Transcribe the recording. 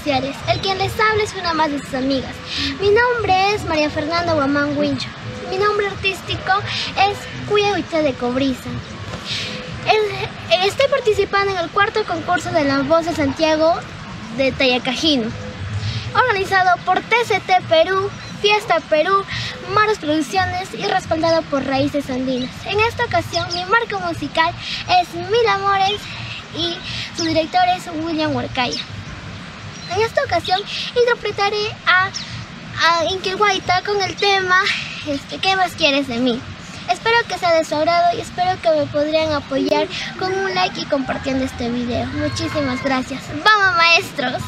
sociales. El quien les habla es una más de sus amigas. Mi nombre es María Fernanda Guamán Wincho. Mi nombre artístico es Cuya Huitza de Cobriza. Estoy participando en el cuarto concurso de La Voz de Santiago de Tayacajino, organizado por TCT Perú, Fiesta Perú, Maros Producciones y respaldado por Raíces Andinas. En esta ocasión mi marca musical es Mil Amores y su director es William Huarcaya. En esta ocasión interpretaré a Inky Guaita con el tema ¿Qué más quieres de mí? Espero que sea de su agrado y espero que me podrían apoyar con un like y compartiendo este video. Muchísimas gracias. ¡Vamos, maestros!